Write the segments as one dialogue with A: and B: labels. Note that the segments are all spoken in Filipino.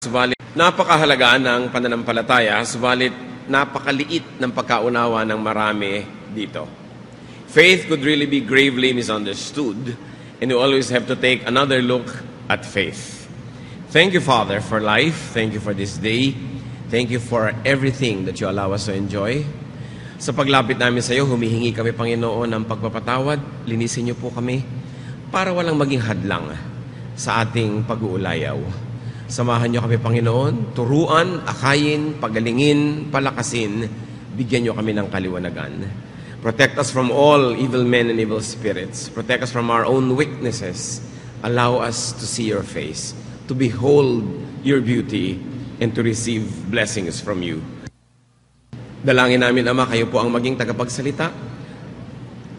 A: Subalit, napakahalaga ng pananampalataya, subalit napakaliit ng pagkaunawa ng marami dito. Faith could really be gravely misunderstood, and you always have to take another look at faith. Thank you, Father, for life. Thank you for this day. Thank you for everything that you allow us to enjoy. Sa paglapit namin sa iyo, humihingi kami, Panginoon, ng pagpapatawad. Linisin niyo po kami para walang maging hadlang sa ating pag-uulayaw. Samahan niyo kami, Panginoon, turuan, akayin, pagalingin, palakasin, bigyan niyo kami ng kaliwanagan. Protect us from all evil men and evil spirits. Protect us from our own weaknesses. Allow us to see your face, to behold your beauty, and to receive blessings from you. Dalangin namin, Ama, kayo po ang maging tagapagsalita.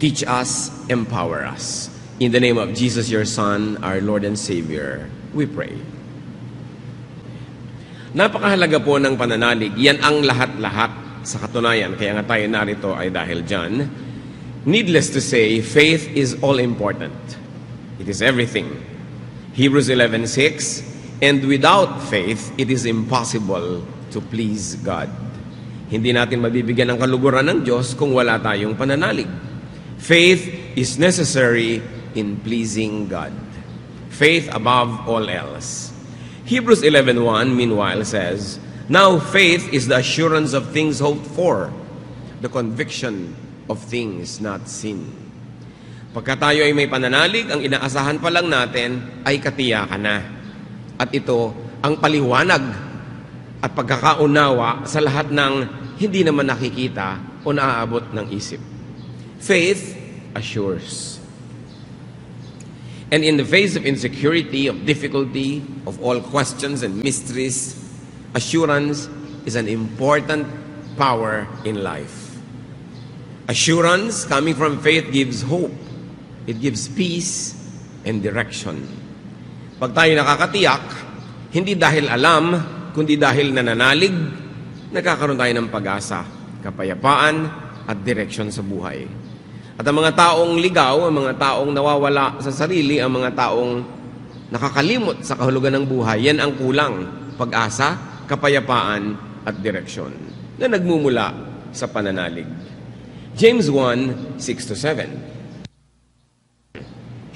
A: Teach us, empower us. In the name of Jesus, your Son, our Lord and Savior, we pray. Napakahalaga po ng pananalig. Yan ang lahat-lahat sa katunayan. Kaya nga tayo narito ay dahil dyan. Needless to say, faith is all important. It is everything. Hebrews 11:6, and without faith, it is impossible to please God. Hindi natin mabibigyan ng kaluguran ng Diyos kung wala tayong pananalig. Faith is necessary in pleasing God. Faith above all else. Hebrews 11:1, meanwhile, says, now faith is the assurance of things hoped for, the conviction of things not seen. Pagka tayo ay may pananalig, ang inaasahan pa lang natin ay katiyakan na. At ito ang paliwanag at pagkakaunawa sa lahat ng hindi naman nakikita o naaabot ng isip. Faith assures. And in the face of insecurity, of difficulty, of all questions and mysteries, assurance is an important power in life. Assurance coming from faith gives hope. It gives peace and direction. Pag tayo nakakatiyak, hindi dahil alam, kundi dahil nananalig, nagkakaroon tayo ng pag-asa, kapayapaan at direksyon sa buhay. At ang mga taong ligaw, ang mga taong nawawala sa sarili, ang mga taong nakakalimot sa kahulugan ng buhay, yan ang kulang, pag-asa, kapayapaan, at direksyon na nagmumula sa pananalig. James 1:6-7.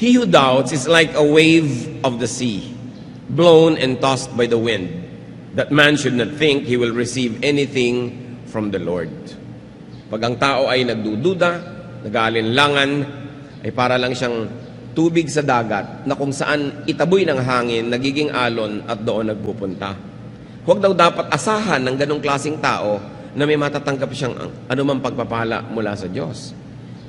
A: He who doubts is like a wave of the sea, blown and tossed by the wind, that man should not think he will receive anything from the Lord. Pag ang tao ay nagdududa, nag-aalinlangan, ay para lang siyang tubig sa dagat na kung saan itaboy ng hangin, nagiging alon at doon nagpupunta. Huwag daw dapat asahan ng ganong klaseng tao na may matatanggap siyang anumang pagpapala mula sa Diyos.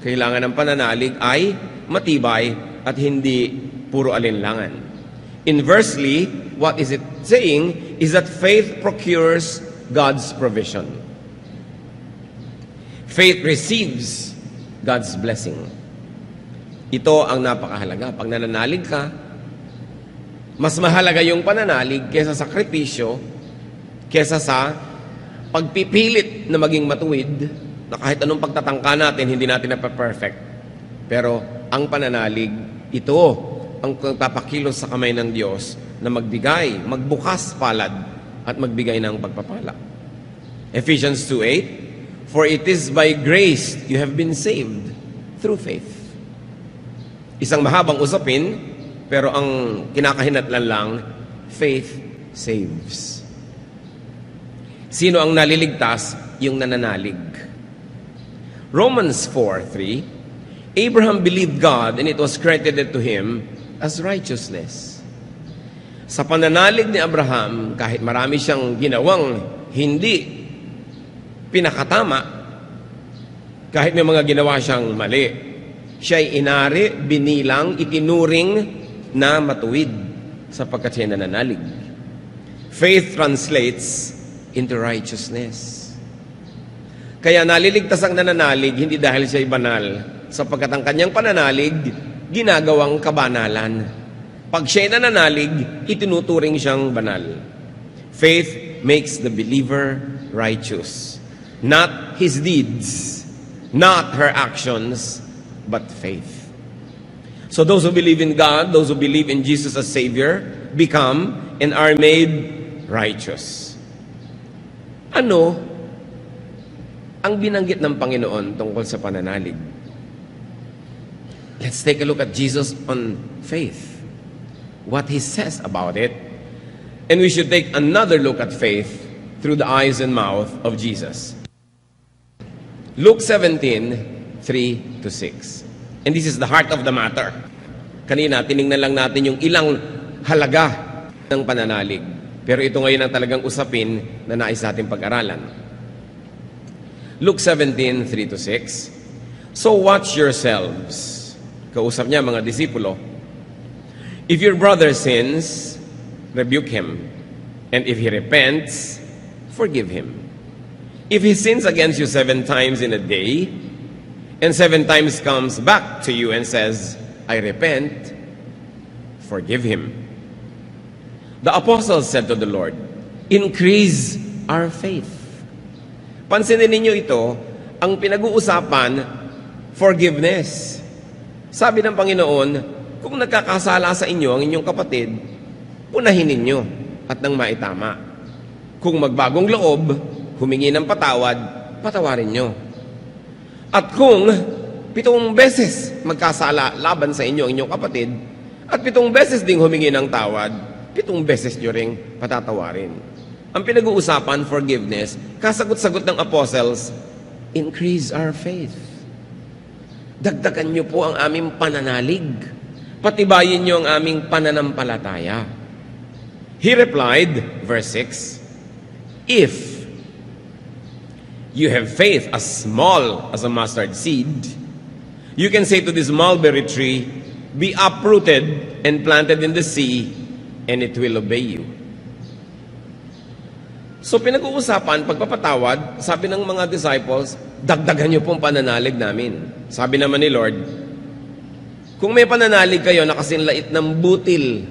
A: Kailangan ng pananalig ay matibay at hindi puro alinlangan. Inversely, what is it saying is that faith procures God's provision. Faith receives God's blessing. Ito ang napakahalaga. Pag nananalig ka, mas mahalaga yung pananalig kesa sa sakripisyo, kesa sa pagpipilit na maging matuwid, na kahit anong pagtatangka natin, hindi natin na-perfect. Pero ang pananalig, ito ang papakilos sa kamay ng Diyos na magbigay, magbukas palad at magbigay ng pagpapala. Ephesians 2:8, for it is by grace you have been saved through faith. Isang mahabang usapin, pero ang kinakahinatlan lang, faith saves. Sino ang naliligtas? Yung nananalig. Romans 4:3, Abraham believed God and it was credited to him as righteousness. Sa pananalig ni Abraham, kahit marami siyang ginawang hindi pinakatama, kahit may mga ginawa siyang mali, siya'y inari, binilang, itinuring na matuwid sapagkat siya'y nananalig. Faith translates into righteousness. Kaya naliligtas ang nananalig hindi dahil siya'y banal, sapagkat ang kanyang pananalig ginagawang kabanalan. Pag siya'y nananalig, itinuturing siyang banal. Faith makes the believer righteous. Not his deeds, not her actions, but faith. So those who believe in God, those who believe in Jesus as Savior, become and are made righteous. Ano ang binanggit ng Panginoon tungkol sa pananalig? Let's take a look at Jesus on faith. What He says about it. And we should take another look at faith through the eyes and mouth of Jesus. Luke 17, 3-6. And this is the heart of the matter. Kanina, tiningnan lang natin yung ilang halaga ng pananalig. Pero ito ngayon ang talagang usapin na nais natin pag-aralan. Luke 17, 3-6. So watch yourselves. Kausap niya mga disipulo. If your brother sins, rebuke him. And if he repents, forgive him. If he sins against you 7 times in a day, and 7 times comes back to you and says, I repent, forgive him. The apostles said to the Lord, increase our faith. Pansinin ninyo ito, ang pinag-uusapan, forgiveness. Sabi ng Panginoon, kung nagkakasala sa inyo ang inyong kapatid, punahin ninyo at nang maitama. Kung magbagong loob, humingi ng patawad, patawarin nyo. At kung 7 beses magkasala laban sa inyo ang inyong kapatid, at 7 beses ding humingi ng tawad, 7 beses nyo ring patatawarin. Ang pinag-uusapan, forgiveness, kasagot-sagot ng apostles, increase our faith. Dagdagan nyo po ang aming pananalig. Patibayin nyo ang aming pananampalataya. He replied, verse 6, if you have faith as small as a mustard seed, you can say to this mulberry tree, be uprooted and planted in the sea, and it will obey you. So pinag-uusapan, pagpapatawad, sabi ng mga disciples, dagdagan niyo pong pananalig namin. Sabi naman ni Lord, kung may pananalig kayo na kasinlait ng butil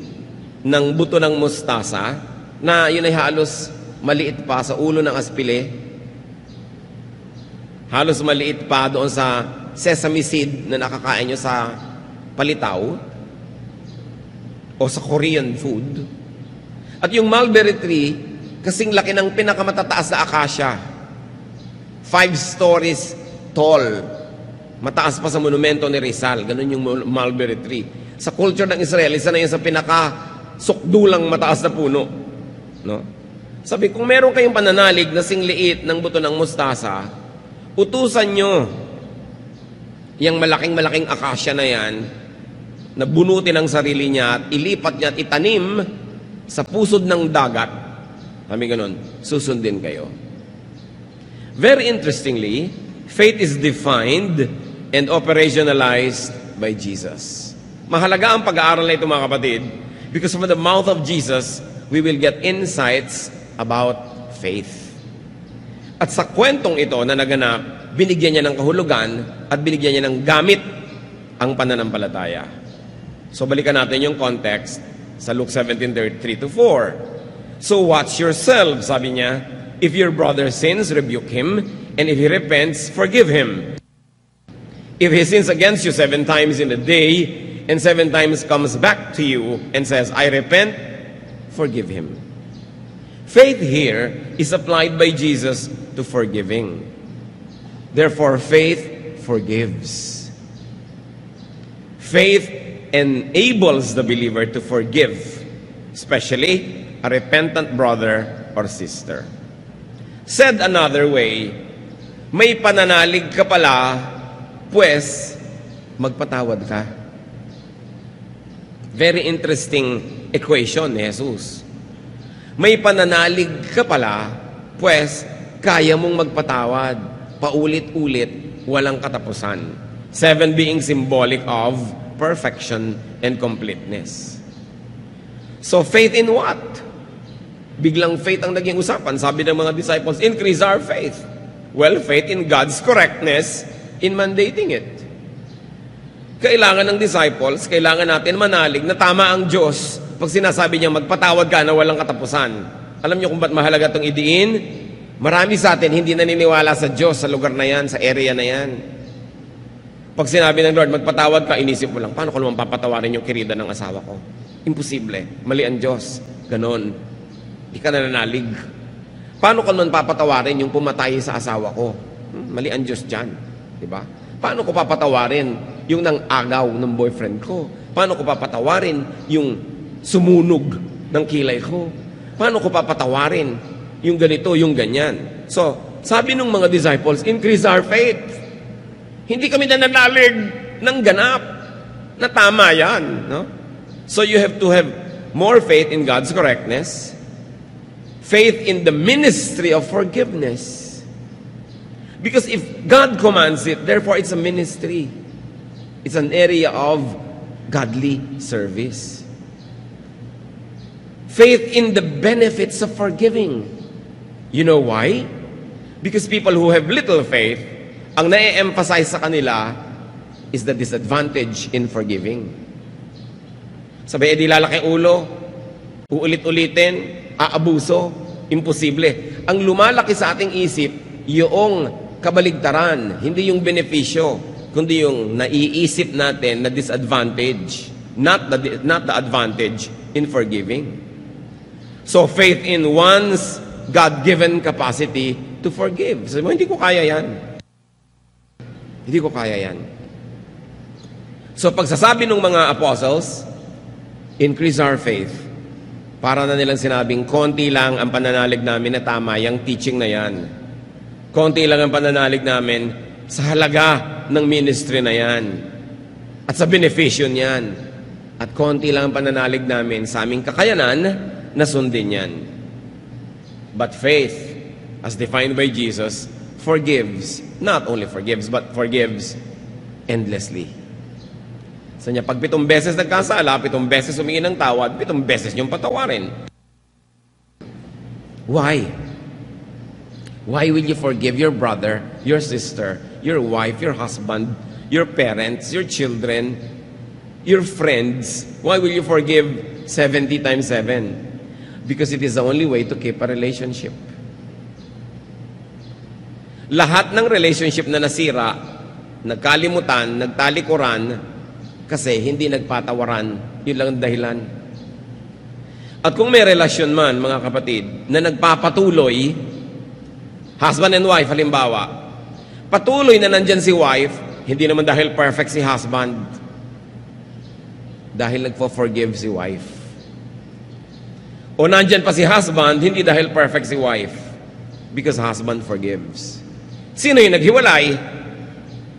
A: ng buto ng mustasa, na yun ay halos maliit pa sa ulo ng aspile, halos maliit pa doon sa sesame seed na nakakain nyo sa palitaw o sa Korean food. At yung mulberry tree, kasing laki ng pinakamatataas na akasya. 5 stories tall. Mataas pa sa monumento ni Rizal. Ganun yung mulberry tree. Sa culture ng Israel, isa na yun sa pinaka-sukdulang mataas na puno. No? Sabi, kung meron kayong pananalig na singliit ng buto ng mustasa, utusan nyo yung malaking-malaking akasya na yan, na bunutin ang sarili niya at ilipat niya at itanim sa pusod ng dagat. Kami ganun, susundin kayo. Very interestingly, faith is defined and operationalized by Jesus. Mahalaga ang pag-aaral na ito mga kapatid because from the mouth of Jesus, we will get insights about faith. At sa kwentong ito na naganap, binigyan niya ng kahulugan at binigyan niya ng gamit ang pananampalataya. So balikan natin yung context sa Luke 17:3-4. So watch yourselves, sabi niya, if your brother sins, rebuke him, and if he repents, forgive him. If he sins against you 7 times in a day, and 7 times comes back to you and says, I repent, forgive him. Faith here is applied by Jesus to forgiving. Therefore, faith forgives. Faith enables the believer to forgive, especially a repentant brother or sister. Said another way, may pananalig ka pala, pues magpatawad ka. Very interesting equation ni Jesus. May pananalig ka pala, pues kaya mong magpatawad. Paulit-ulit, walang katapusan. 7 being symbolic of perfection and completeness. So faith in what? Biglang faith ang naging usapan. Sabi ng mga disciples, increase our faith. Well, faith in God's correctness in mandating it. Kailangan ng disciples, kailangan natin manalig na tama ang Diyos pag sinasabi niya magpatawad ka na walang katapusan. Alam niyo kung ba't mahalaga itong idiin? Marami sa atin hindi naniniwala sa Diyos sa lugar na yan, sa area na yan. Pag sinabi ng Lord, magpatawad ka, inisip mo lang, paano ko naman papatawarin yung kirida ng asawa ko? Imposible. Mali ang Diyos. Ganon. Di ka nananalig. Paano ko naman papatawarin yung pumatay sa asawa ko? Mali ang Diyos dyan. Diba? Paano ko papatawarin yung nang agaw ng boyfriend ko? Paano ko papatawarin yung sumunog ng kilay ko? Paano ko papatawarin yung ganito, yung ganyan? So, sabi ng mga disciples, increase our faith. Hindi kami nananalig ng ganap na tama yan. No? So, you have to have more faith in God's correctness, faith in the ministry of forgiveness. Because if God commands it, therefore it's a ministry. It's an area of godly service. Faith in the benefits of forgiving. You know why? Because people who have little faith, ang na-emphasize sa kanila is the disadvantage in forgiving. Sabi, di lalaki ulo, uulit-ulitin, aabuso, imposible. Ang lumalaki sa ating isip, yung kabaligtaran, hindi yung benepisyo, kundi yung naiisip natin na disadvantage, not the advantage in forgiving. So faith in one's God-given capacity to forgive. Sabi mo, hindi ko kaya yan. Hindi ko kaya yan. So pagsasabi ng mga apostles, increase our faith, para na nilang sinabing, konti lang ang pananalig namin na tama yung teaching na yan. Konti lang ang pananalig namin sa halaga ng ministry na yan at sa beneficyo niyan. At konti lang ang pananalig namin sa aming kakayanan na sundin yan. But faith, as defined by Jesus, forgives. Not only forgives, but forgives endlessly. Sa niya, pag 7 beses nagkasala, 7 beses humingi ng tawad, 7 beses niyong patawarin. Why? Why will you forgive your brother, your sister, your wife, your husband, your parents, your children, your friends? Why will you forgive 70 times 7? Because it is the only way to keep a relationship. Lahat ng relationship na nasira, nagkalimutan, nagtalikuran, kasi hindi nagpatawaran. Yun lang ang dahilan. At kung may relasyon man, mga kapatid, na nagpapatuloy, husband and wife, halimbawa, patuloy na nandyan si wife, hindi naman dahil perfect si husband, dahil nagpo-forgive si wife. O nandyan pa si husband, hindi dahil perfect si wife, because husband forgives. Sino yung naghiwalay?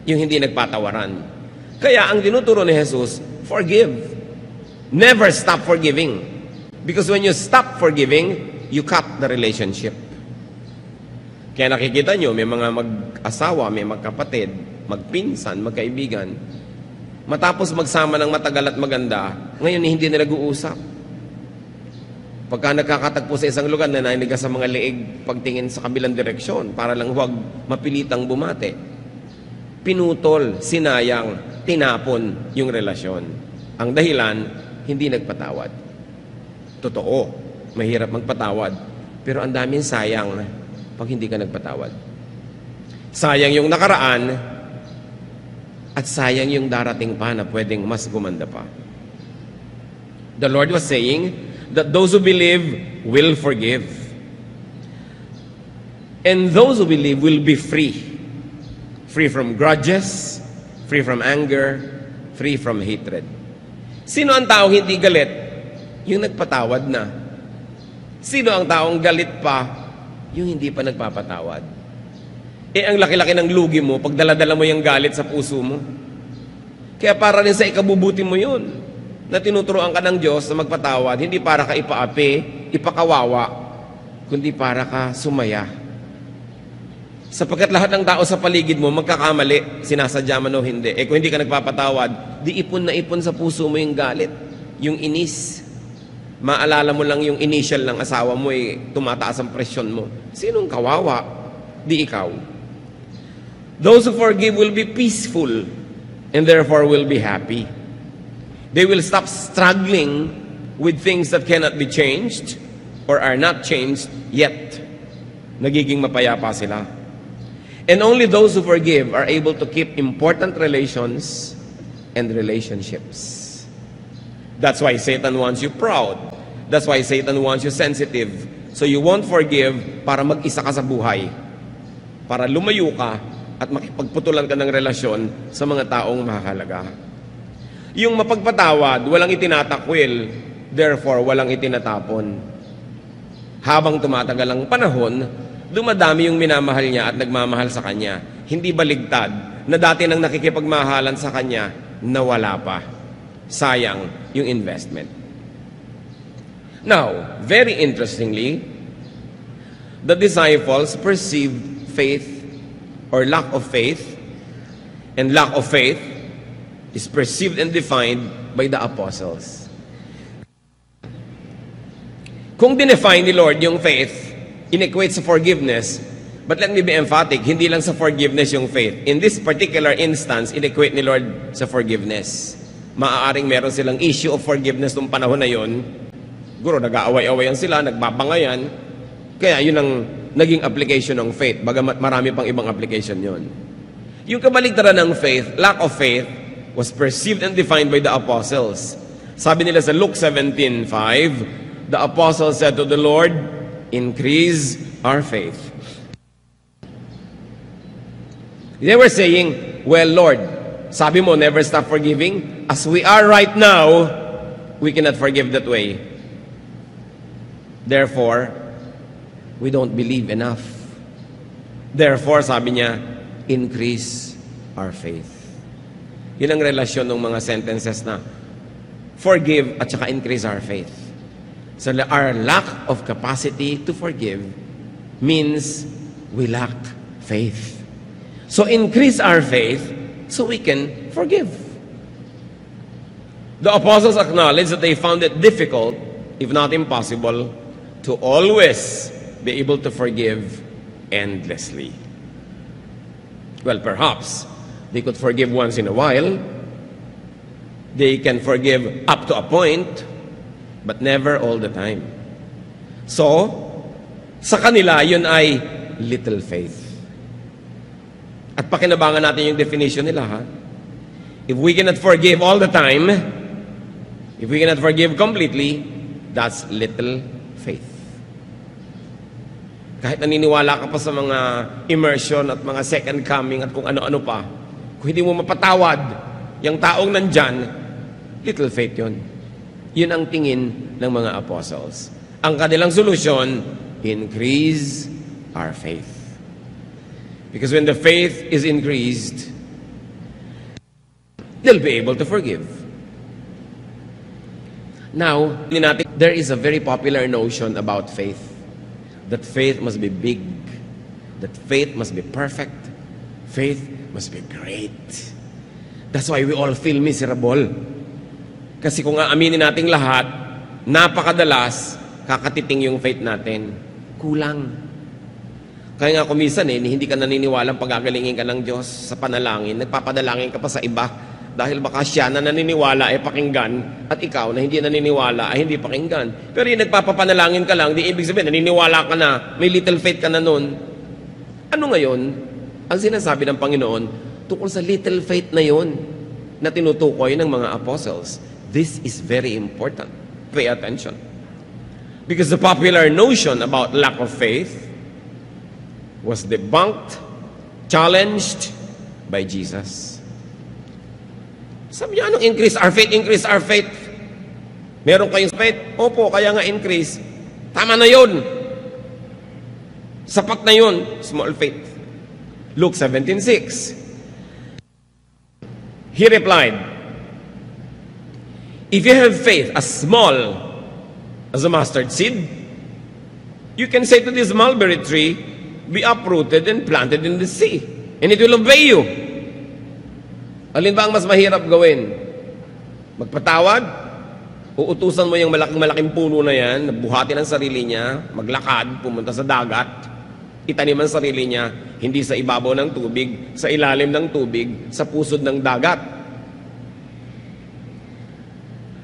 A: Yung hindi nagpatawaran. Kaya ang dinuturo ni Jesus, forgive. Never stop forgiving. Because when you stop forgiving, you cut the relationship. Kaya nakikita nyo, may mga mag-asawa, may magkapatid, magpinsan, magkaibigan. Matapos magsama ng matagal at maganda, ngayon hindi na nag-uusap. Pagka nagkakatagpo sa isang lugar, nananinig ka sa mga leeg pagtingin sa kabilang direksyon para lang huwag mapilitang bumate. Pinutol, sinayang, tinapon yung relasyon. Ang dahilan, hindi nagpatawad. Totoo, mahirap magpatawad. Pero ang daming sayang pag hindi ka nagpatawad. Sayang yung nakaraan at sayang yung darating pa na pwedeng mas gumanda pa. The Lord was saying that those who believe will forgive. And those who believe will be free. Free from grudges, free from anger, free from hatred. Sino ang taong hindi galit? Yung nagpatawad na. Sino ang taong galit pa? Yung hindi pa nagpapatawad. Ang laki-laki ng lugi mo pag daladala mo yung galit sa puso mo. Kaya para rin sa ikabubuti mo yun, na tinuturoan ka ng Diyos na magpatawad, hindi para ka ipaapi, ipakawawa, kundi para ka sumaya. Sapagkat lahat ng tao sa paligid mo magkakamali, sinasadya man o hindi. Kung hindi ka nagpapatawad, di ipon na ipon sa puso mo yung galit, yung inis. Maalala mo lang yung initial ng asawa mo, tumataas ang presyon mo. Sinong kawawa? Di ikaw. Those who forgive will be peaceful and therefore will be happy. They will stop struggling with things that cannot be changed or are not changed yet. Nagiging mapayapa sila. And only those who forgive are able to keep important relations and relationships. That's why Satan wants you proud. That's why Satan wants you sensitive. So you won't forgive para mag-isa ka sa buhay. Para lumayo ka at makipagputulan ka ng relasyon sa mga taong mahalaga. Yung mapagpatawad, walang itinatakwil, therefore walang itinatapon. Habang tumatagal ang panahon, dumadami yung minamahal niya at nagmamahal sa kanya. Hindi baligtad na dati nang nakikipagmahalan sa kanya, nawala pa. Sayang yung investment. Now, very interestingly, the disciples perceived faith or lack of faith, and lack of faith is perceived and defined by the apostles. Kung dinefine ni Lord yung faith, in-equate sa forgiveness, but let me be emphatic, hindi lang sa forgiveness yung faith. In this particular instance, in-equate ni Lord sa forgiveness. Maaaring meron silang issue of forgiveness nung panahon na yon. Siguro, nag-aaway-awayan sila, nagbabangayan. Kaya yun ang naging application ng faith. Bagamat marami pang ibang application yon. Yung kabaligtaran ng faith, lack of faith, was perceived and defined by the apostles. Sabi nila sa Luke 17:5, the apostles said to the Lord, increase our faith. They were saying, well, Lord, sabi mo, never stop forgiving. As we are right now, we cannot forgive that way. Therefore, we don't believe enough. Therefore, sabi niya, increase our faith. Yun ang relasyon ng mga sentences na forgive at saka increase our faith. So our lack of capacity to forgive means we lack faith. So increase our faith so we can forgive. The apostles acknowledged that they found it difficult, if not impossible, to always be able to forgive endlessly. Well, perhaps they could forgive once in a while. They can forgive up to a point, but never all the time. So, sa kanila, yun ay little faith. At pakinabangan natin yung definition nila, ha? If we cannot forgive all the time, if we cannot forgive completely, that's little faith. Kahit naniniwala ka pa sa mga immersion at mga second coming at kung ano-ano pa, kung hindi mo mapatawad yung taong nandyan, little faith yun. Yun ang tingin ng mga apostles. Ang kanilang solusyon, increase our faith. Because when the faith is increased, they'll be able to forgive. Now, there is a very popular notion about faith. That faith must be big. That faith must be perfect. Faith must be great. That's why we all feel miserable. Kasi kung aaminin nating lahat, napakadalas, kakatiting yung faith natin. Kulang. Kaya nga kumisan hindi ka naniniwalang pagagalingin ka ng Diyos sa panalangin. Nagpapadalangin ka pa sa iba. Dahil baka siya na naniniwala ay pakinggan at ikaw na hindi naniniwala ay hindi pakinggan. Pero yung nagpapapanalangin ka lang, di ibig sabihin, naniniwala ka na, may little faith ka na nun. Ano ngayon? Ang sinasabi ng Panginoon, tungkol sa little faith na yon na tinutukoy ng mga apostles. This is very important. Pay attention. Because the popular notion about lack of faith was debunked, challenged by Jesus. Sabi niya, anong increase our faith? Increase our faith. Meron kayong faith? Opo, kaya nga increase. Tama na yun. Sapat na yun. Small faith. Luke 17:6. He replied, if you have faith as small as a mustard seed, you can say to this mulberry tree, be uprooted and planted in the sea, and it will obey you. Alin ba ang mas mahirap gawin? Magpatawad? Uutusan mo yung malaking puno na yan, buhatin ang sarili niya, maglakad, pumunta sa dagat, itanim ang sarili niya, hindi sa ibabaw ng tubig, sa ilalim ng tubig, sa pusod ng dagat.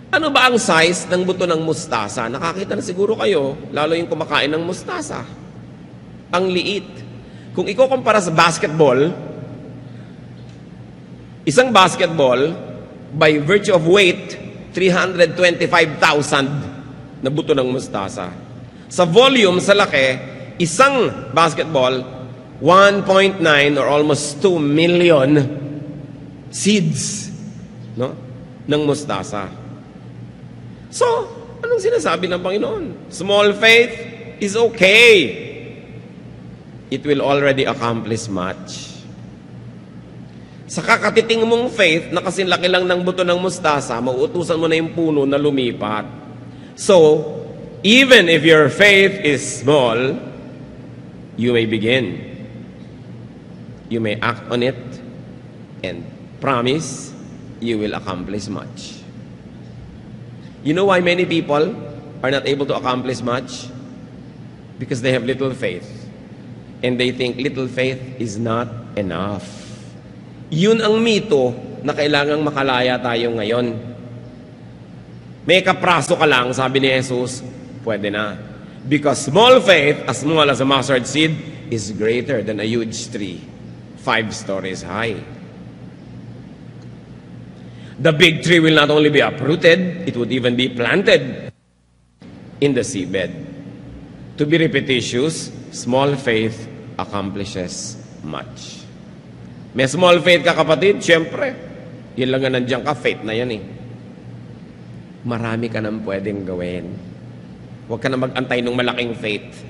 A: Ano ba ang size ng buto ng mustasa? Nakakita na siguro kayo, lalo yung kumakain ng mustasa. Ang liit. Kung ikukumpara sa basketball, isang basketball, by virtue of weight, 325,000 na buto ng mustasa. Sa volume, sa laki, isang basketball, 1.9 or almost 2 million seeds, no, ng mustasa. So, anong sinasabi ng Panginoon? Small faith is okay. It will already accomplish much. Sa kakatiting mong faith, na kasing laki lang ng buto ng mustasa, mauutusan mo na yung puno na lumipat. So, even if your faith is small, you may begin. You may act on it and promise you will accomplish much. You know why many people are not able to accomplish much? Because they have little faith. And they think little faith is not enough. Yun ang mito na kailangang makalaya tayo ngayon. May kapraso ka lang, sabi ni Jesus, pwede na. Because small faith, as small as a mustard seed, is greater than a huge tree, 5 stories high. The big tree will not only be uprooted, it would even be planted in the seabed. To be repetitious, small faith accomplishes much. May small faith ka, kapatid? Siyempre. Yun lang nga nandiyan ka, faith na yan eh. Marami ka nang pwedeng gawin. Huwag ka na mag-antay ng malaking faith.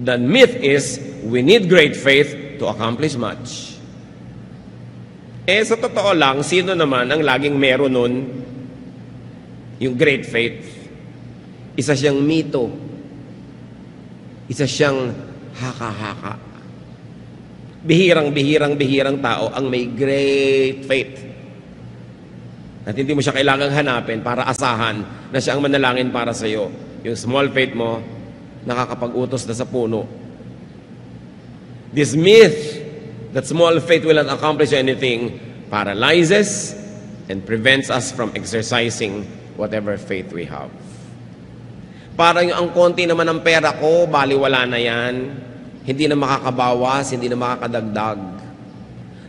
A: The myth is, we need great faith to accomplish much. Eh, sa totoo lang, sino naman ang laging meron nun? Yung great faith. Isa siyang mito. Isa siyang haka-haka. Bihirang tao ang may great faith. At hindi mo siya kailangang hanapin para asahan na siya ang manalangin para sa iyo. Yung small faith mo, nakakapag-utos na sa puno. This myth that small faith will not accomplish anything paralyzes and prevents us from exercising whatever faith we have. Parang ang konti naman ng pera ko, baliwala na yan. Hindi na makakabawas, hindi na makakadagdag.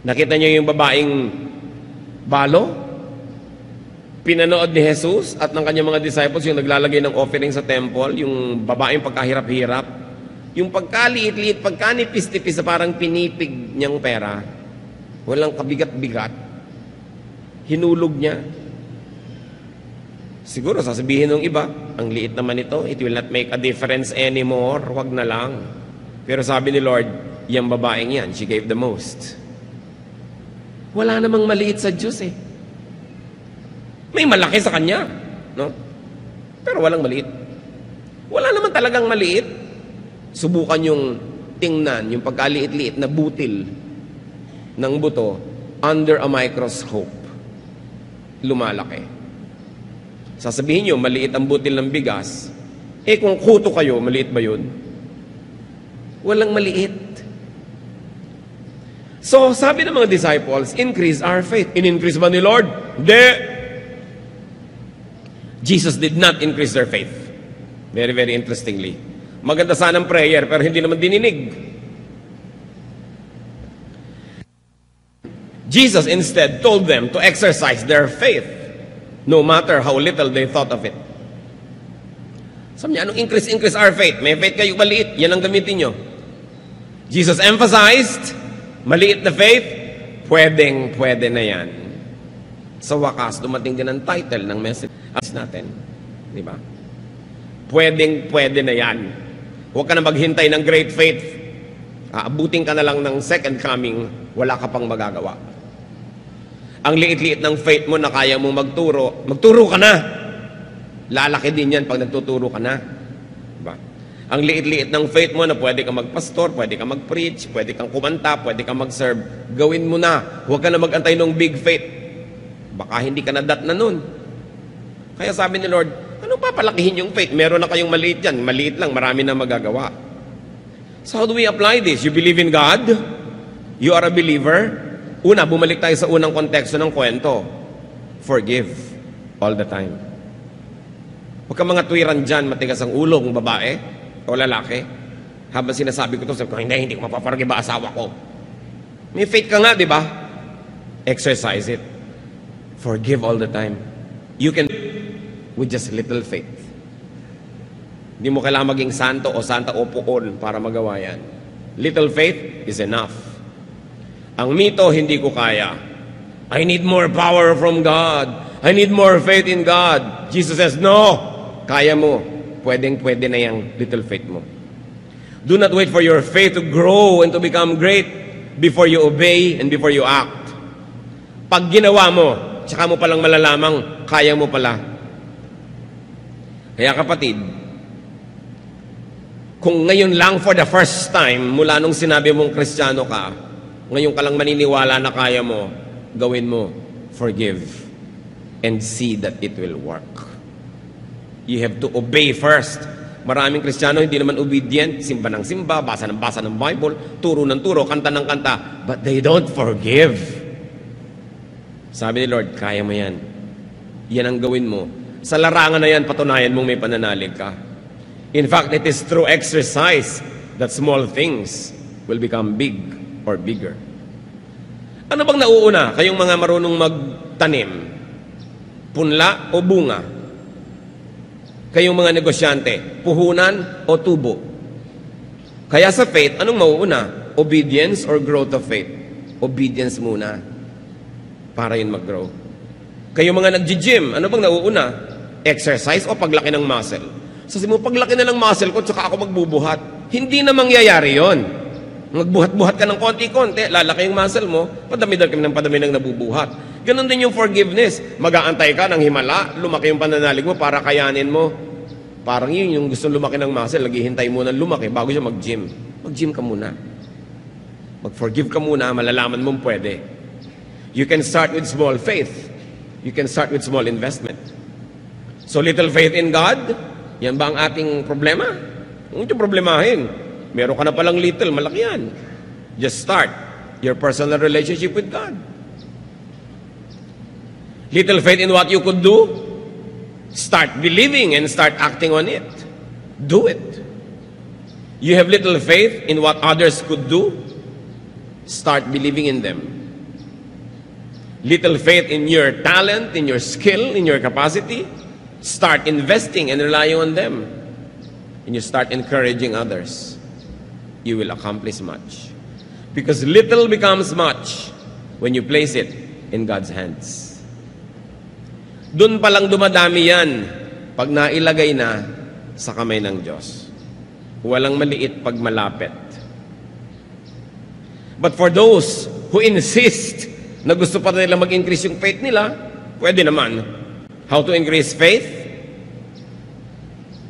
A: Nakita niyo yung babaeng balo? Pinanood ni Jesus at ng kanyang mga disciples yung naglalagay ng offering sa temple, yung babaeng pagkahirap-hirap, yung pagkaliit-liit, pagkanipis-tipis na parang pinipig niyang pera, walang kabigat-bigat, hinulog niya. Siguro sasabihin ng iba, ang liit naman ito, it will not make a difference anymore, wag na lang. Pero sabi ni Lord, yung babaeng yan, she gave the most. Wala namang maliit sa Diyos eh. May malaki sa Kanya, no? Pero walang maliit. Wala naman talagang maliit. Subukan yung tingnan, yung pagkaliit-liit na butil ng buto under a microscope. Lumalaki. Sasabihin nyo, maliit ang butil ng bigas. Eh kung kuto kayo, maliit ba yun? Walang maliit. So, sabi ng mga disciples, increase our faith. In-increase ba ni Lord? Hindi. Jesus did not increase their faith. Very, very interestingly. Maganda sana ang prayer, pero hindi naman dininig. Jesus instead told them to exercise their faith, no matter how little they thought of it. Sabi niya, anong increase our faith? May faith kayo maliit, yan ang gamitin nyo. Jesus emphasized, maliit na faith, pwede na yan. Sa wakas, dumating din ang title ng message natin. Di ba? Pwede na yan. Huwag ka na maghintay ng great faith. Aabutin ka na lang ng second coming, wala ka pang magagawa. Ang liit-liit ng faith mo na kaya mo magturo ka na. Lalaki din yan pag nagtuturo ka na. Diba? Ang liit-liit ng faith mo na pwede kang magpastor, pwede kang mag-preach, pwede kang kumanta, pwede kang mag-serve, gawin mo na. Huwag ka na magantay ng big faith. Baka hindi ka nadat na nun. Kaya sabi ni Lord, anong papalakihin yung faith? Meron na kayong maliit yan. Maliit lang, marami na magagawa. So how do we apply this? You believe in God? You are a believer? Una, bumalik tayo sa unang konteksto ng kwento. Forgive all the time. Huwag ka mga tuwiran dyan, matigas ang ulo ng babae o lalaki. Habang sinasabi ko ito, sabi ko, hindi ko mapapargiba asawa ko. May faith ka nga, di ba? Exercise it. Forgive all the time. You can with just little faith. Hindi mo kailangan maging santo o santa o puon para magawa yan. Little faith is enough. Ang mito, hindi ko kaya. I need more power from God. I need more faith in God. Jesus says, no, kaya mo. Pwedeng-pwede na yung little faith mo. Do not wait for your faith to grow and to become great before you obey and before you act. Pag ginawa mo, tsaka mo palang malalamang, kaya mo pala. Kaya kapatid, kung ngayon lang for the first time, mula nung sinabi mong Kristiyano ka, ngayon ka lang maniniwala na kaya mo, gawin mo, forgive, and see that it will work. You have to obey first. Maraming Kristiyano hindi naman obedient, simba ng simba, basa ng Bible, turo ng turo, kanta ng kanta, but they don't forgive. Sabi ni Lord, kaya mo yan. Yan ang gawin mo. Sa larangan na yan, patunayan mong may pananalig ka. In fact, it is through exercise that small things will become big or bigger. Ano bang nauuna? Kayong mga marunong magtanim? Punla o bunga? Kayong mga negosyante, puhunan o tubo? Kaya sa faith, anong mauuna? Obedience or growth of faith? Obedience muna para yun mag-grow. Kayong mga nag-gym, ano bang nauuna? Exercise o paglaki ng muscle? Sabi mo, paglaki na ng muscle ko, tsaka ako magbubuhat. Hindi na mangyayari yon. Magbuhat-buhat ka ng konti-konti, lalaki yung muscle mo, padami ng nabubuhat. Ganon din yung forgiveness. Mag-aantay ka ng himala, lumaki yung pananalig mo para kayanin mo. Parang yun yung gusto lumaki ng muscle, naghihintay mo na lumaki bago siya mag-gym. Mag-gym ka muna. Mag-forgive ka muna, malalaman mong pwede. You can start with small faith. You can start with small investment. So little faith in God, yan ba ang ating problema? Huwag nyo problemahin. Meron ka na palang little, malaki yan. Just start your personal relationship with God. Little faith in what you could do, start believing and start acting on it. Do it. You have little faith in what others could do, start believing in them. Little faith in your talent, in your skill, in your capacity, start investing and relying on them. And you start encouraging others. You will accomplish much. Because little becomes much when you place it in God's hands. Doon palang dumadami yan pag nailagay na sa kamay ng Diyos. Walang maliit pag malapit. But for those who insist na gusto pa nila mag-increase yung faith nila, pwede naman. How to increase faith?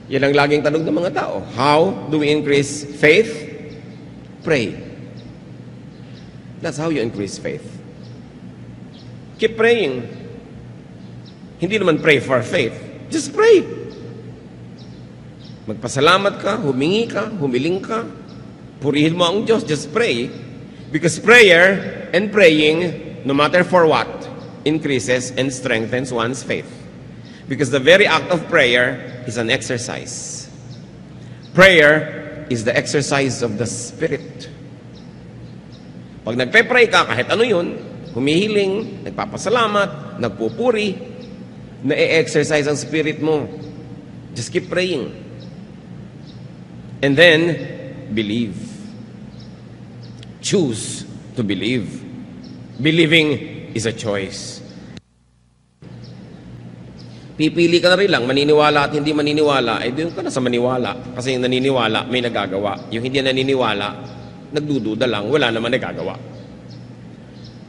A: Yan ang laging tanong ng mga tao. How do we increase faith? Pray. That's how you increase faith. Keep praying. Hindi naman pray for faith. Just pray. Magpasalamat ka, humingi ka, humiling ka, purihin mo ang Diyos. Just pray. Because prayer and praying, no matter for what, increases and strengthens one's faith. Because the very act of prayer is an exercise. Prayer is the exercise of the Spirit. Pag nagpe-pray ka, kahit ano yun, humihiling, nagpapasalamat, nagpupuri, na-exercise ang spirit mo. Just keep praying. And then, believe. Choose to believe. Believing is a choice. Pipili ka na rin lang, maniniwala at hindi maniniwala, eh doon ka na sa maniwala. Kasi yung naniniwala, may nagagawa. Yung hindi naniniwala, nagdududa lang, wala naman nagagawa.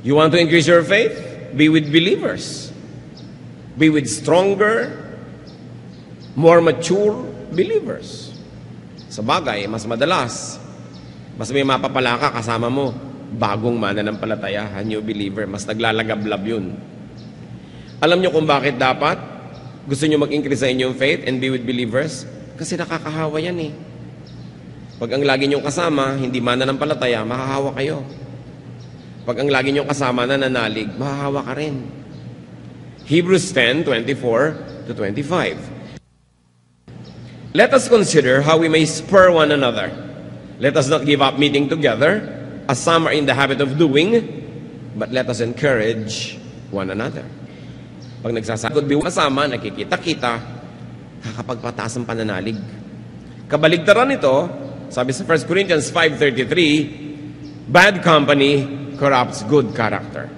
A: You want to increase your faith? Be with believers. Be with stronger, more mature believers. Sa bagay, mas madalas, mas may mapapala ka kasama mo, bagong mananampalataya, new believer, mas naglalagablab yun. Alam nyo kung bakit dapat gusto nyo mag-increase sa inyong faith and be with believers? Kasi nakakahawa yan eh. Pag ang lagi nyong kasama, hindi mananampalataya, mahahawa kayo. Pag ang lagi nyong kasama nananalig, mahahawa ka rin. Hebrews 10:24-25. Let us consider how we may spur one another. Let us not give up meeting together, as some are in the habit of doing, but let us encourage one another. Pag nagsasagod, kasama, nakikita-kita, kakapagpataas ang pananalig. Kabaligtaran nito, sabi sa 1 Corinthians 5:33, bad company corrupts good character.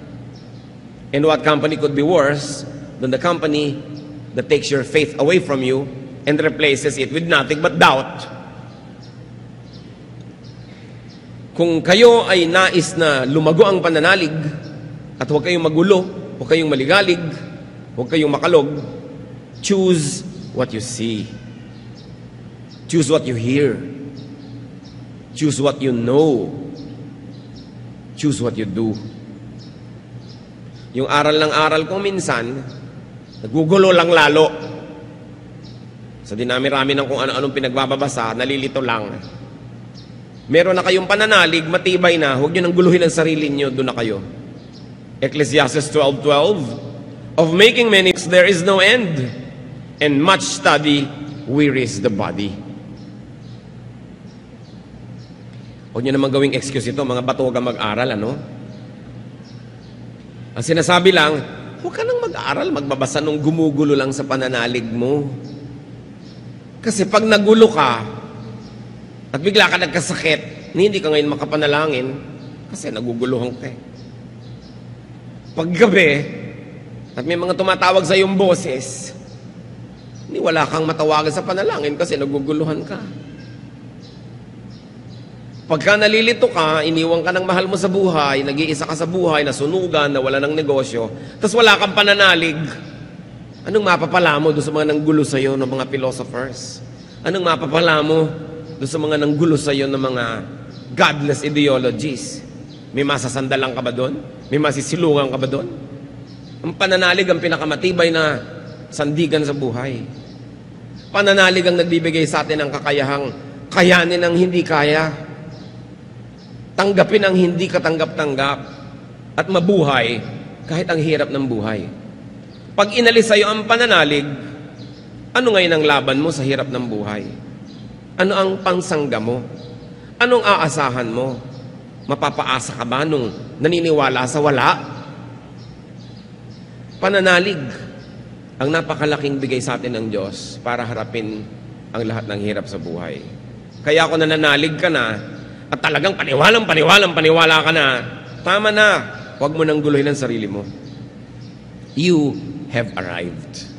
A: And what company could be worse than the company that takes your faith away from you and replaces it with nothing but doubt? Kung kayo ay nais na lumago ang pananalig at huwag kayong magulo, huwag kayong maligalig, huwag kayong makalog, choose what you see. Choose what you hear. Choose what you know. Choose what you do. Yung aral ng aral ko minsan, nagugulo lang lalo. Sa dinami-rami ng kung ano-anong pinagbababasa, nalilito lang. Meron na kayong pananalig, matibay na, huwag nyo nang guluhin ang sarili nyo, doon na kayo. Ecclesiastes 12:12, of making many there is no end, and much study wearies the body. Huwag nyo naman gawing excuse ito, mga batuga mag-aral, ano? Ang sinasabi lang, huwag ka nang mag-aral, magbabasa nung gumugulo lang sa pananalig mo. Kasi pag nagulo ka, at bigla ka nagkasakit, hindi ka ngayon makapanalangin, kasi naguguluhan ka eh. Pag gabi, at may mga tumatawag sa iyong boses, hindi wala kang matawagan sa panalangin kasi naguguluhan ka. Pagka nalilito ka, iniwan ka ng mahal mo sa buhay, nag-iisa ka sa buhay, nasunugan, nawala ng negosyo, tapos wala kang pananalig, anong mapapala mo doon sa mga nanggulo sa iyo ng mga philosophers? Anong mapapala mo doon sa mga nanggulo sa iyo ng mga godless ideologies? May masasandalan ka ba doon? May masisilungan ka ba doon? Ang pananalig ang pinakamatibay na sandigan sa buhay. Pananalig ang nagbibigay sa atin ng kakayahang kayanin ang hindi kaya. Tanggapin ang hindi katanggap-tanggap at mabuhay kahit ang hirap ng buhay. Pag inalis sa iyo ang pananalig, ano ngayon ang laban mo sa hirap ng buhay? Ano ang pangsangga mo? Anong aasahan mo? Mapapaasa ka ba nung naniniwala sa wala? Pananalig ang napakalaking bigay sa atin ng Diyos para harapin ang lahat ng hirap sa buhay. Kaya kung nananalig ka na, at talagang paniwala ka na, tama na, huwag mo nang guluhin ang sarili mo. You have arrived.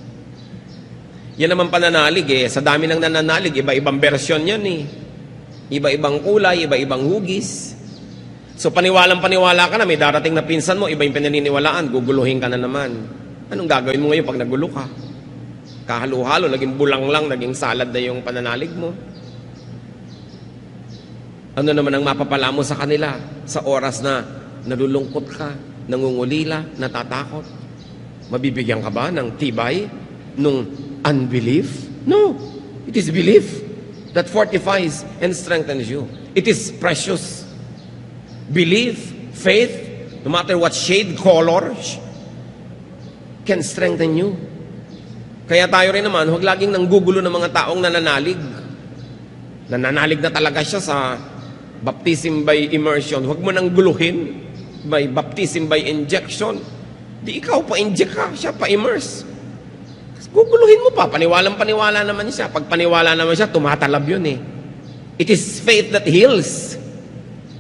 A: Yan naman pananalig eh. Sa dami ng nananalig, iba-ibang versyon yan eh. Iba-ibang kulay, iba-ibang hugis. So paniwala ka na, may darating na pinsan mo, iba yung pinaniniwalaan, guguluhin ka na naman. Anong gagawin mo ngayon pag nagulo ka? Kahalo-halo, naging bulang lang, naging salad na yung pananalig mo. Ano naman ang mapapala mo sa kanila sa oras na nalulungkot ka, nangungulila, natatakot? Mabibigyan ka ba ng tibay nung unbelief? No. It is belief that fortifies and strengthens you. It is precious. Belief, faith, no matter what shade, color, can strengthen you. Kaya tayo rin naman, huwag laging nanggugulo ng mga taong nananalig. Nananalig na talaga siya sa baptism by immersion. Huwag mo nang guluhin by baptism by injection. Di ikaw pa-inject ka, siya pa-immerse. Guguluhin mo pa, paniwalang-paniwala naman siya. Pag paniwala naman siya, tumatalab yun eh. It is faith that heals.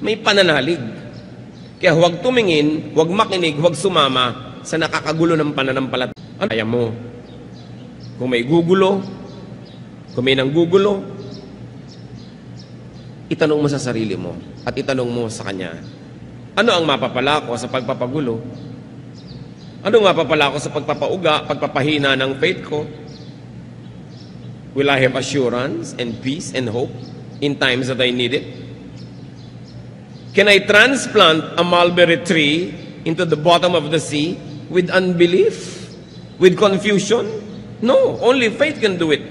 A: May pananalig. Kaya huwag tumingin, huwag makinig, huwag sumama sa nakakagulo ng pananampalataya. Ano kaya mo? Kung may gugulo, kung may nanggugulo, itanong mo sa sarili mo at itanong mo sa kanya, ano ang mapapala ko sa pagpapagulo? Ano ang mapapala ko sa pagpapauga, pagpapahina ng faith ko? Will I have assurance and peace and hope in times that I need it? Can I transplant a mulberry tree into the bottom of the sea with unbelief? With confusion? No, only faith can do it.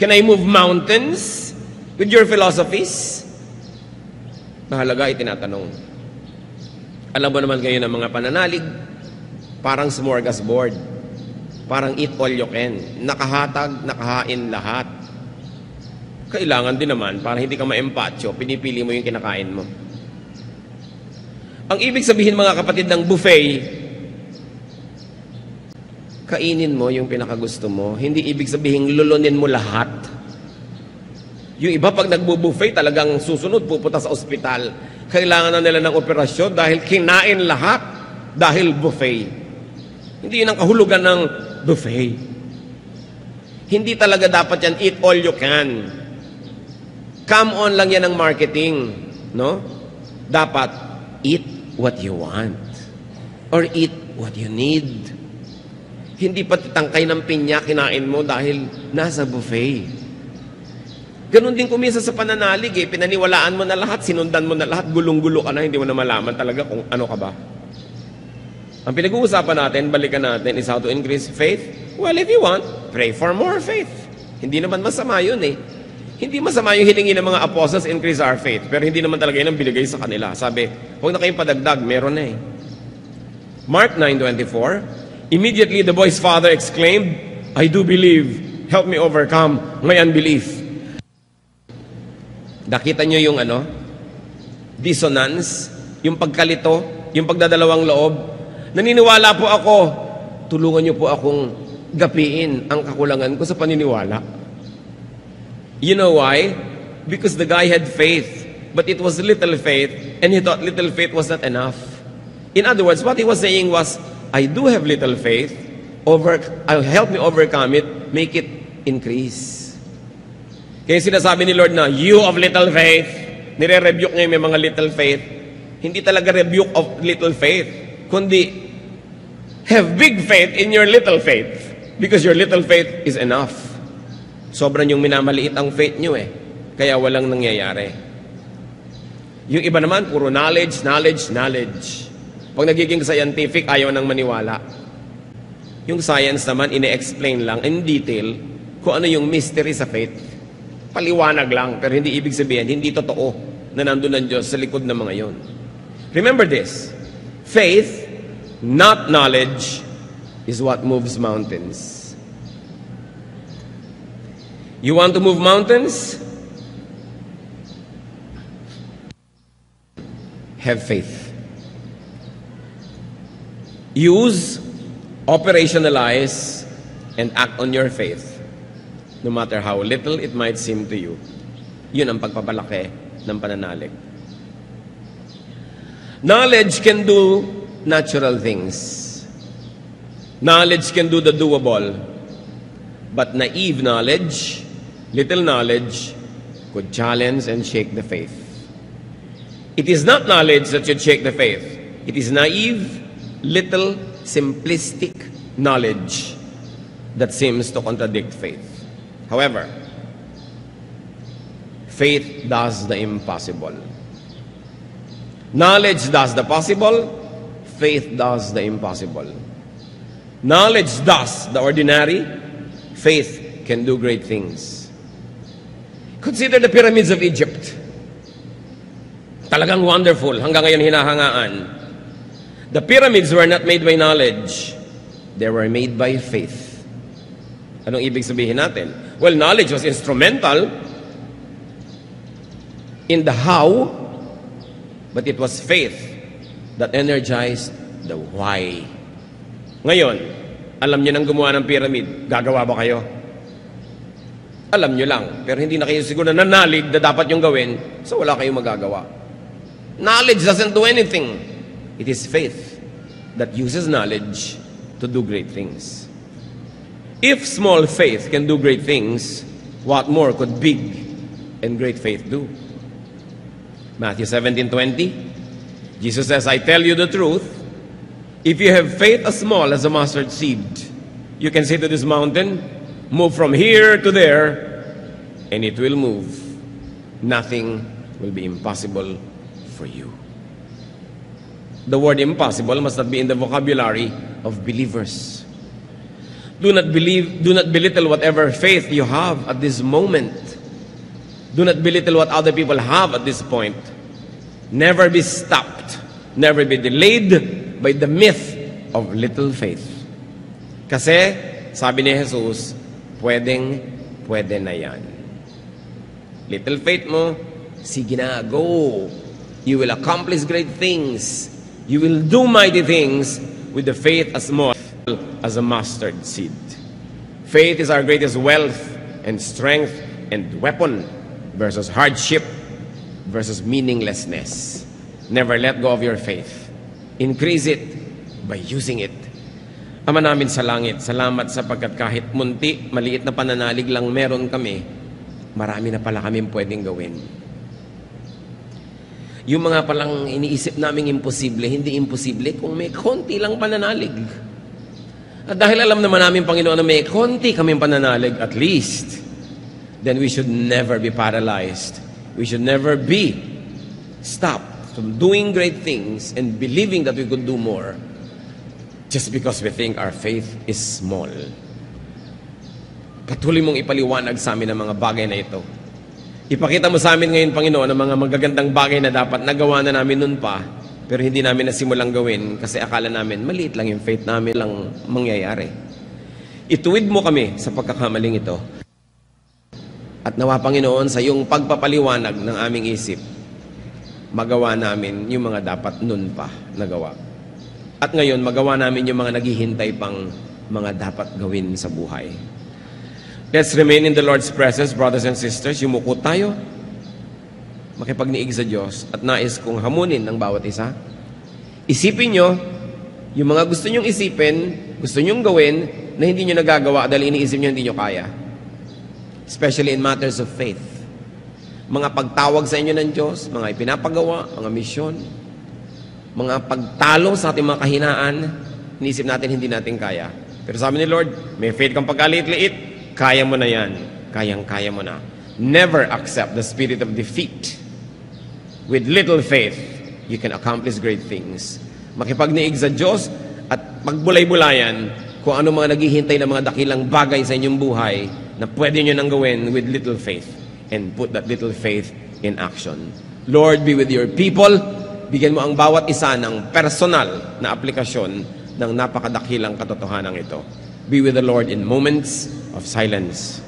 A: Can I move mountains with your philosophies? Mahalaga itinatanong. Alam mo naman kayo ng mga pananalig, parang smorgasbord. Parang eat all you can. Nakahatag, nakahain lahat. Kailangan din naman, para hindi ka ma-empatyo, pinipili mo yung kinakain mo. Ang ibig sabihin mga kapatid ng buffet, kainin mo yung pinakagusto mo. Hindi ibig sabihin lulunin mo lahat. Yung iba pag nagbo-buffet, talagang susunod, pupunta sa ospital. Kailangan na nila ng operasyon dahil kinain lahat dahil buffet. Hindi yun ang kahulugan ng buffet. Hindi talaga dapat yan, eat all you can. Come on lang yan ang marketing. No? Dapat, eat what you want. Or eat what you need. Hindi pa tangkay ng pinya kinain mo dahil nasa buffet. Ganon din kumisa sa pananalig eh. Pinaniwalaan mo na lahat, sinundan mo na lahat, gulong-gulo ka na, hindi mo na malaman talaga kung ano ka ba. Ang pinag-uusapan natin, balikan natin, is how to increase faith. Well, if you want, pray for more faith. Hindi naman masama yun eh. Hindi masama yung hilingi ng mga apostles, increase our faith. Pero hindi naman talaga yun ang binigay sa kanila. Sabi, huwag na kayong padagdag, meron na eh. Mark 9:24, immediately the boy's father exclaimed, I do believe, help me overcome my unbelief. Nakita nyo yung dissonance, yung pagkalito, yung pagdadalawang loob. Naniniwala po ako, tulungan nyo po akong gapiin ang kakulangan ko sa paniniwala. You know why? Because the guy had faith, but it was little faith, and he thought little faith was not enough. In other words, what he was saying was, I do have little faith, help me overcome it, make it increase. Kaya sinasabi ni Lord na, you of little faith, nire-rebuke niya yung mga little faith. Hindi talaga rebuke of little faith, kundi have big faith in your little faith because your little faith is enough. Sobrang yung minamaliit ang faith nyo eh. Kaya walang nangyayari. Yung iba naman, puro knowledge, knowledge, knowledge. Pag nagiging scientific, ayaw nang maniwala. Yung science naman, ine-explain lang in detail kung ano yung mystery sa faith. Paliwanag lang, pero hindi ibig sabihin, hindi totoo na nandun ng Diyos sa likod ng mga yon. Remember this, faith, not knowledge, is what moves mountains. You want to move mountains? Have faith. Use, operationalize, and act on your faith. No matter how little it might seem to you. Yun ang pagpapalaki ng pananalig. Knowledge can do natural things. Knowledge can do the doable. But naive knowledge, little knowledge, could challenge and shake the faith. It is not knowledge that should shake the faith. It is naive, little, simplistic knowledge that seems to contradict faith. However, faith does the impossible. Knowledge does the possible, faith does the impossible. Knowledge does the ordinary, faith can do great things. Consider the pyramids of Egypt. Talagang wonderful, hanggang ngayon hinahangaan. The pyramids were not made by knowledge, they were made by faith. Anong ibig sabihin natin? Well, knowledge was instrumental in the how, but it was faith that energized the why. Ngayon, alam niyo nang gumawa ng pyramid, gagawa ba kayo? Alam niyo lang, pero hindi na kayo siguro nanalig na dapat yung gawin, so wala kayong magagawa. Knowledge doesn't do anything. It is faith that uses knowledge to do great things. If small faith can do great things, what more could big and great faith do? Matthew 17:20, Jesus says, I tell you the truth, if you have faith as small as a mustard seed, you can say to this mountain, move from here to there, and it will move. Nothing will be impossible for you. The word impossible must not be in the vocabulary of believers. Do not belittle whatever faith you have at this moment. Do not belittle what other people have at this point. Never be stopped. Never be delayed by the myth of little faith. Kasi, sabi ni Jesus, pwede na yan. Little faith mo, sige na, go. You will accomplish great things. You will do mighty things with the faith as small as a mustard seed. Faith is our greatest wealth and strength and weapon versus hardship versus meaninglessness. Never let go of your faith. Increase it by using it. Ama namin sa langit, salamat sapagkat kahit munti, maliit na pananalig lang meron kami, marami na pala kami pwedeng gawin. Yung mga palang iniisip naming imposible, hindi imposible kung may konti lang pananalig. At dahil alam naman namin, Panginoon, na may konti kaming pananalig at least, then we should never be paralyzed. We should never be stopped from doing great things and believing that we could do more just because we think our faith is small. Patuloy mong ipaliwanag sa amin ang mga bagay na ito. Ipakita mo sa amin ngayon, Panginoon, ang mga magagandang bagay na dapat nagawa na namin noon pa, pero hindi namin nasimulang gawin kasi akala namin maliit lang yung faith namin lang mangyayari. Ituwid mo kami sa pagkakamaling ito. At nawa, Panginoon, sa iyong pagpapaliwanag ng aming isip, magawa namin yung mga dapat noon pa nagawa. At ngayon, magawa namin yung mga naghihintay pang mga dapat gawin sa buhay. Let's remain in the Lord's presence, brothers and sisters. Yumuko tayo, makipagniig sa Diyos, at nais kong hamunin ng bawat isa. Isipin nyo, yung mga gusto nyong isipin, gusto nyong gawin, na hindi nyo nagagawa dahil iniisip nyo hindi nyo kaya. Especially in matters of faith. Mga pagtawag sa inyo ng Diyos, mga ipinapagawa, mga misyon, mga pagtalo sa ating mga kahinaan, iniisip natin hindi natin kaya. Pero sabi ni Lord, may faith kang pagkaliit-liit, kaya mo na yan. Kayang-kaya mo na. Never accept the spirit of defeat. With little faith, you can accomplish great things. Makipagniig sa Diyos at magbulay-bulayan kung ano mga naghihintay na mga dakilang bagay sa inyong buhay na pwede nyo nang gawin with little faith and put that little faith in action. Lord, be with your people. Bigyan mo ang bawat isa ng personal na aplikasyon ng napakadakilang katotohanan ito. Be with the Lord in moments of silence.